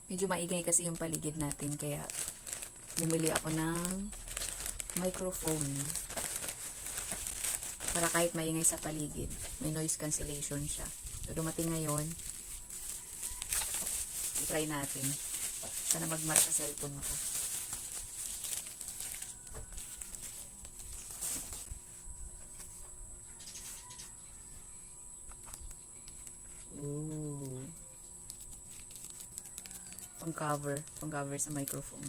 Medyo maingay kasi yung paligid natin kaya bumili ako ng microphone para kahit maingay sa paligid, may noise cancellation siya. So dumating ngayon, i-try natin. Sana magmatch sa cellphone ko. Ooh. Pang-cover sa microphone.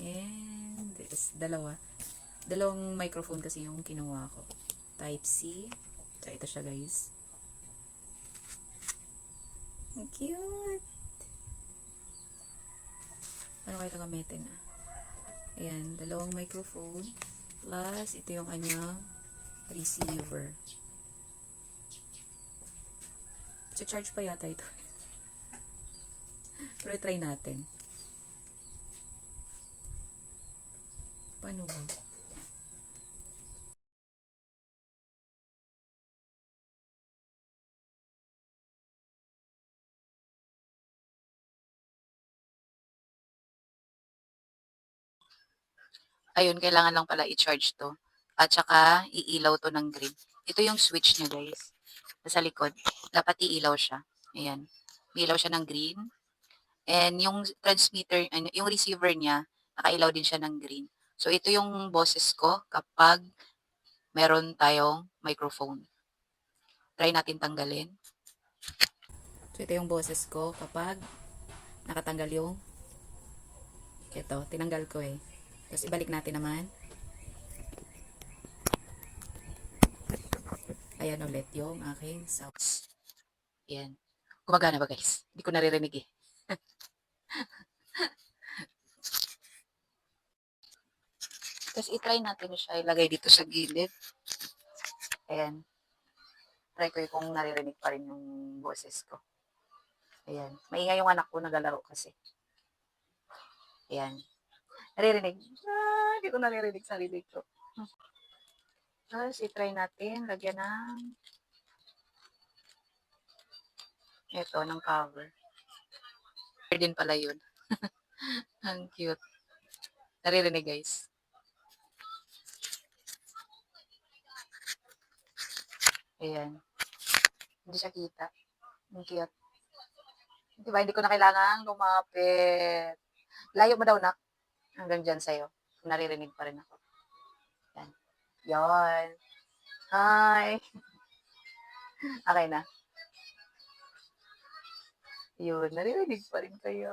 And this, dalawang microphone kasi yung kinuha ko. Type C. So ito siya guys. Ang cute. Paano kayo ito gamitin ah? Ayan, dalawang microphone. Plus, ito yung kanyang receiver. So, charge pa yata ito. Pero try natin. Paano ba? Ayun, kailangan lang pala i-charge to. At saka, iilaw to ng green. Ito yung switch niya, guys. Sa likod. Dapat iilaw siya. Ayan. Iilaw siya ng green. And yung transmitter, yung receiver niya, nakailaw din siya ng green. So, ito yung boses ko kapag meron tayong microphone. Try natin tanggalin. So, ito yung boses ko kapag nakatanggal yung ito. Tinanggal ko eh. Tapos, ibalik natin naman. Ayan ulit yung aking sounds. Ayan. Gumagana ba guys? Hindi ko naririnig eh. Tapos itry natin siya ilagay dito sa gilid. Ayan. Try ko kung naririnig pa rin yung boses ko. Ayan. Maingay yung anak ko nagalaro kasi. Ayan. Naririnig. Hindi ko naririnig sarili ko. Tapos itry natin lagyan ng ito, ng cover. Din pala yun. Ang cute. Naririnig guys. Ayan. Hindi siya kita. Ang cute. Diba, hindi ko na kailangan lumapit. Layo mo daw, nak. Hanggang dyan sa'yo. Kung naririnig pa rin ako. Yan. Yon. Hi. Okay na. Yun, naririnig pa rin kayo.